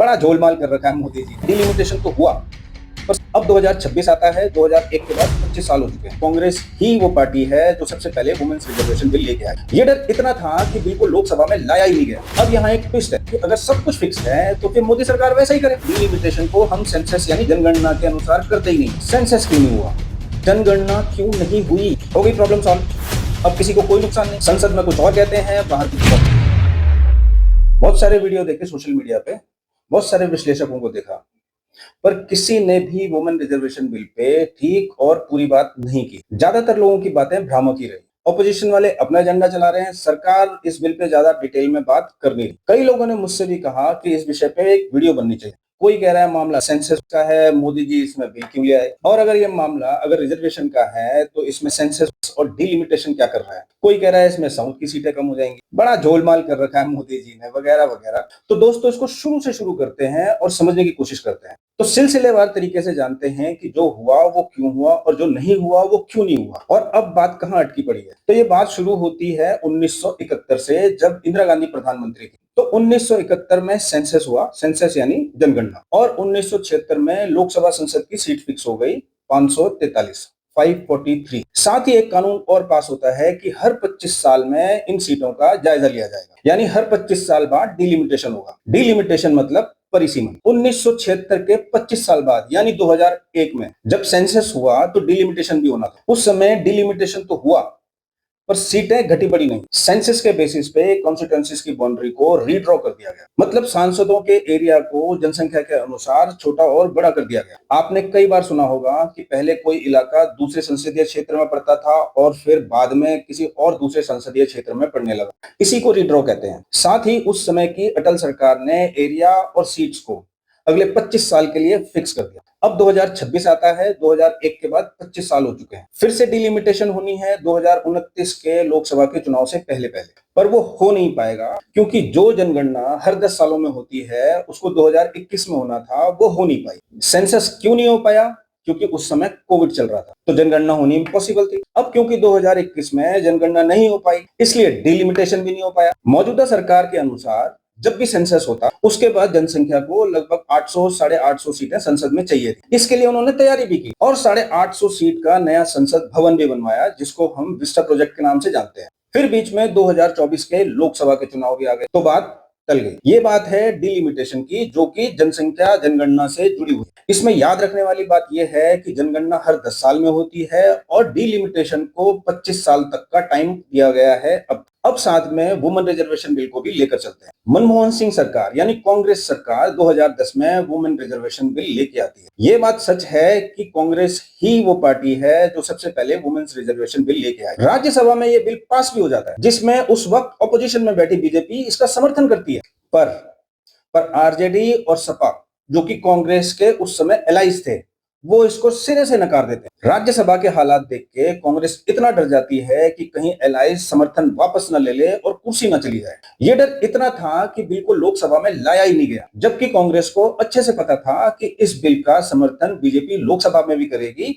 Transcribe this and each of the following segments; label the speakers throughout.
Speaker 1: बड़ा गोलमाल कर रखा है मोदी जी। डिलिमिटेशन तो हुआ, पर अब 2026 आता है। 2001 के बाद 25 साल हो चुके हैं। कांग्रेस ही वो पार्टी है जो सबसे पहले वुमेन्स रिजर्वेशन बिल लेके आई। ये डर इतना था कि बिल को लोकसभा में लाया ही नहीं गया। अब यहाँ एक ट्विस्ट है कि अगर सब कुछ फिक्स है तो फिर मोदी सरकार वैसा ही करे। डिलिमिटेशन को हम सेंसस यानी जनगणना के अनुसार करते ही नहीं। सेंसस क्यों नहीं हुआ, जनगणना क्यों नहीं हुई, हो गई प्रॉब्लम सॉल्व। अब किसी को कोई नुकसान नहीं। संसद में कुछ और कहते हैं, बाहर कुछ और। बहुत सारे वीडियो देखे सोशल मीडिया पे, बहुत सारे विश्लेषकों को देखा, पर किसी ने भी वुमेन रिजर्वेशन बिल पे ठीक और पूरी बात नहीं की। ज्यादातर लोगों की बातें भ्रामक ही रही। ऑपोजिशन वाले अपना एजेंडा चला रहे हैं, सरकार इस बिल पे ज्यादा डिटेल में बात कर नहीं रही। कई लोगों ने मुझसे भी कहा कि इस विषय पे एक वीडियो बननी चाहिए। कोई कह रहा है मामला सेंसस का है, मोदी जी इसमें बिल क्यों ले आए, और अगर ये मामला अगर रिजर्वेशन का है तो इसमें सेंसस और डिलिमिटेशन क्या कर रहा है। कोई कह रहा है इसमें साउथ की सीटें कम हो जाएंगी, बड़ा गोलमाल कर रखा है मोदी जी ने, वगैरह वगैरह। तो दोस्तों इसको शुरू से शुरू करते हैं और समझने की कोशिश करते हैं। तो सिलसिलेवार तरीके से जानते हैं कि जो हुआ वो क्यों हुआ और जो नहीं हुआ वो क्यों नहीं हुआ, और अब बात कहां अटकी पड़ी है। तो ये बात शुरू होती है 1971 से, जब इंदिरा गांधी प्रधानमंत्री थी। तो 1971 में सेंसस हुआ, सेंसस यानी जनगणना, और 1976 में लोकसभा संसद की सीट फिक्स हो गई 543, 543। साथ ही एक कानून और पास होता है कि हर 25 साल में इन सीटों का जायजा लिया जाएगा, यानी हर 25 साल बाद डिलिमिटेशन होगा। डिलिमिटेशन मतलब परिसीमन। 1976 के 25 साल बाद यानी 2001 में जब सेंसस हुआ तो डिलिमिटेशन भी होना था। उस समय डिलिमिटेशन तो हुआ, पर सीटें घटी बढ़ी नहीं। सेंसस के बेसिस पे कॉन्स्टिट्यूएंसीज की बाउंड्री को रीड्रॉ कर दिया गया, मतलब सांसदों के एरिया को जनसंख्या के अनुसार छोटा और बड़ा कर दिया गया। आपने कई बार सुना होगा कि पहले कोई इलाका दूसरे संसदीय क्षेत्र में पड़ता था और फिर बाद में किसी और दूसरे संसदीय क्षेत्र में पड़ने लगा। इसी को रीड्रॉ कहते हैं। साथ ही उस समय की अटल सरकार ने एरिया और सीट्स को अगले 25 साल के लिए फिक्स कर दिया। अब 2026 आता है, 2001 के बाद 25 साल हो चुके हैं। फिर से डिलिमिटेशन होनी है 2029 के लोकसभा के चुनाव से पहले पहले, पर वो हो नहीं पाएगा क्योंकि जो जनगणना हर 10 सालों में होती है उसको 2021 में होना था, वो हो नहीं पाई। सेंसस क्यों नहीं हो पाया? क्योंकि उस समय कोविड चल रहा था, तो जनगणना होनी इम्पॉसिबल थी। अब क्योंकि 2021 में जनगणना नहीं हो पाई, इसलिए डिलिमिटेशन भी नहीं हो पाया। मौजूदा सरकार के अनुसार जब भी सेंसस होता उसके बाद जनसंख्या को लगभग 800 850 सीटें संसद में चाहिए थी। इसके लिए उन्होंने तैयारी भी की और 850 सीट का नया संसद भवन भी बनवाया, जिसको हम विस्टा प्रोजेक्ट के नाम से जानते हैं। फिर बीच में 2024 के लोकसभा के चुनाव भी आ गए, तो बात टल गई। ये बात है डिलिमिटेशन की, जो कि जनसंख्या जनगणना से जुड़ी हुई है। इसमें याद रखने वाली बात यह है कि जनगणना हर 10 साल में होती है और डिलिमिटेशन को 25 साल तक का टाइम दिया गया है। अब साथ में वुमेन रिजर्वेशन बिल को भी लेकर चलते हैं। मनमोहन सिंह सरकार यानी कांग्रेस सरकार 2010 में वुमेन रिजर्वेशन बिल लेके आती है। ये बात सच है कि कांग्रेस ही वो पार्टी है जो सबसे पहले वुमेन्स रिजर्वेशन बिल लेके आई। राज्यसभा में ये बिल पास भी हो जाता है, जिसमें उस वक्त ऑपोजिशन में बैठी बीजेपी इसका समर्थन करती है। पर आरजेडी और सपा, जो कि कांग्रेस के उस समय एलाइज थे, वो इसको सिरे से नकार देते हैं। राज्यसभा के हालात देख के कांग्रेस इतना डर जाती है कि कहीं एलाइज समर्थन वापस न ले ले और कुर्सी न चली जाए। ये डर इतना था कि बिल को लोकसभा में लाया ही नहीं गया, जबकि कांग्रेस को अच्छे से पता था कि इस बिल का समर्थन बीजेपी लोकसभा में भी करेगी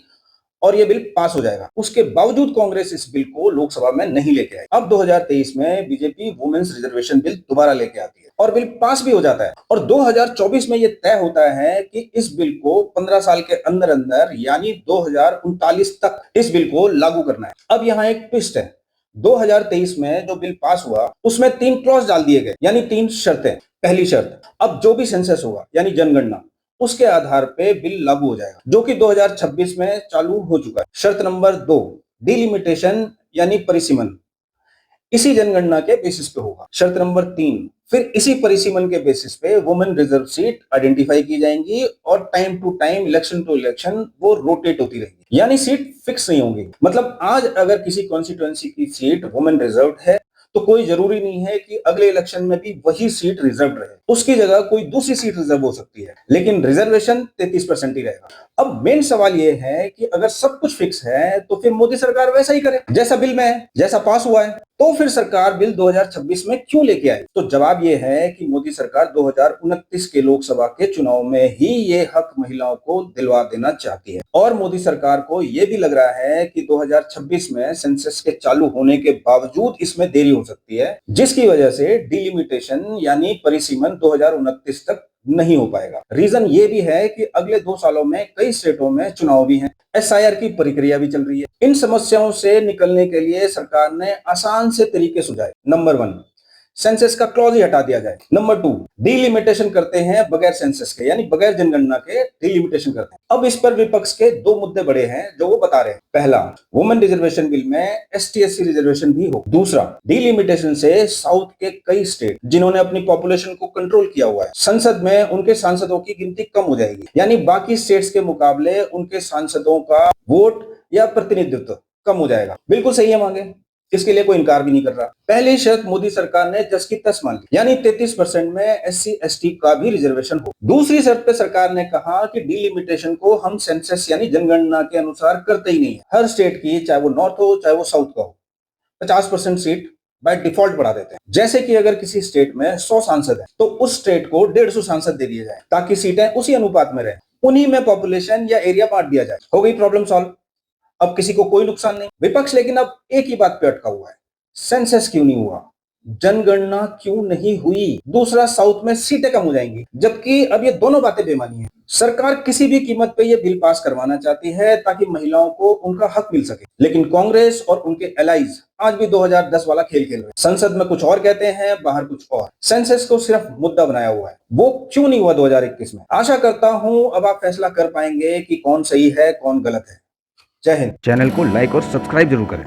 Speaker 1: और ये बिल पास हो जाएगा। उसके बावजूद कांग्रेस इस बिल को लोकसभा में नहीं लेके आई। अब 2023 में बीजेपी वुमेन्स रिजर्वेशन बिल दोबारा लेके आती है और बिल पास भी हो जाता है, और 2024 में यह तय होता है कि इस बिल को 15 साल के अंदर अंदर यानी 2039 तक इस बिल को लागू करना है। अब यहाँ एक ट्विस्ट है। 2023 में जो बिल पास हुआ उसमें 3 क्लॉज डाल दिए गए, यानी 3 शर्तें। पहली शर्त, अब जो भी सेंसस होगा यानी जनगणना, उसके आधार पे बिल लागू हो जाएगा, जो कि 2026 में चालू हो चुका है। शर्त नंबर 2, डिलिमिटेशन यानी परिसीमन इसी जनगणना के बेसिस पे होगा। शर्त नंबर 3, फिर इसी परिसीमन के बेसिस पे वुमेन रिजर्व सीट आइडेंटिफाई की जाएंगी और time to time, election to election वो रोटेट होती रहेगी, यानी सीट फिक्स नहीं होंगी। मतलब आज अगर किसी कॉन्स्टिट्यूएंसी की सीट वुमेन रिजर्व है तो कोई जरूरी नहीं है कि अगले इलेक्शन में भी वही सीट रिजर्व रहे, उसकी जगह कोई दूसरी सीट रिजर्व हो सकती है, लेकिन रिजर्वेशन 33% ही रहेगा। अब मेन सवाल यह है कि अगर सब कुछ फिक्स है तो फिर मोदी सरकार वैसा ही करे जैसा बिल में है, जैसा पास हुआ है। तो फिर सरकार बिल 2026 में क्यों लेके आई? तो जवाब यह है कि मोदी सरकार 2029 के लोकसभा के चुनाव में ही ये हक महिलाओं को दिलवा देना चाहती है, और मोदी सरकार को यह भी लग रहा है कि 2026 में सेंसस के चालू होने के बावजूद इसमें देरी हो सकती है, जिसकी वजह से डिलिमिटेशन यानी परिसीमन 2029 तक नहीं हो पाएगा। रीजन ये भी है कि अगले 2 सालों में कई स्टेटों में चुनाव भी हैं, एसआईआर की प्रक्रिया भी चल रही है। इन समस्याओं से निकलने के लिए सरकार ने आसान से तरीके सुझाए। नंबर 1, सेंसस का क्लॉज ही हटा दिया जाए। नंबर 2, डिलिमिटेशन करते हैं बगैर सेंसस के, यानी बगैर जनगणना के डिलिमिटेशन करते हैं। अब इस पर विपक्ष के 2 मुद्दे बड़े हैं जो वो बता रहे हैं। पहला, वुमेन रिजर्वेशन बिल में एसटी एससी रिजर्वेशन भी हो। दूसरा, डिलिमिटेशन से साउथ के कई स्टेट जिन्होंने अपनी पॉपुलेशन को कंट्रोल किया हुआ है, संसद में उनके सांसदों की गिनती कम हो जाएगी, यानी बाकी स्टेट्स के मुकाबले उनके सांसदों का वोट या प्रतिनिधित्व कम हो जाएगा। बिल्कुल सही है मांगे, इसके लिए कोई इनकार भी नहीं कर रहा। पहली शर्त मोदी सरकार ने जस की तस मान ली, यानी 33% में एससी एसटी का भी रिजर्वेशन हो। दूसरी शर्त पे सरकार ने कहा कि डिलिमिटेशन को हम सेंसस यानी जनगणना के अनुसार करते ही नहीं है। हर स्टेट की, चाहे वो नॉर्थ हो चाहे वो साउथ का हो, 50% सीट बाय डिफॉल्ट बढ़ा देते हैं। जैसे कि अगर किसी स्टेट में 100 सांसद है तो उस स्टेट को 150 सांसद दे दिए जाए ताकि सीटें उसी अनुपात में रहे, उन्हीं में पॉपुलेशन या एरिया बांट दिया जाए। हो गई प्रॉब्लम सॉल्व, अब किसी को कोई नुकसान नहीं। विपक्ष लेकिन अब एक ही बात पे अटका हुआ है, सेंसस क्यों नहीं हुआ, जनगणना क्यों नहीं हुई, दूसरा साउथ में सीटें कम हो जाएंगी। जबकि अब ये दोनों बातें बेमानी है। सरकार किसी भी कीमत पे ये बिल पास करवाना चाहती है ताकि महिलाओं को उनका हक मिल सके, लेकिन कांग्रेस और उनके एलाइज आज भी 2010 वाला खेल खेल रहे हैं। संसद में कुछ और कहते हैं, बाहर कुछ और। सेंसस को सिर्फ मुद्दा बनाया हुआ है, वो क्यों नहीं हुआ 2021 में। आशा करता हूं अब आप फैसला कर पाएंगे कि कौन सही है कौन गलत है। जय हिंद।
Speaker 2: चैनल को लाइक और सब्सक्राइब जरूर करें।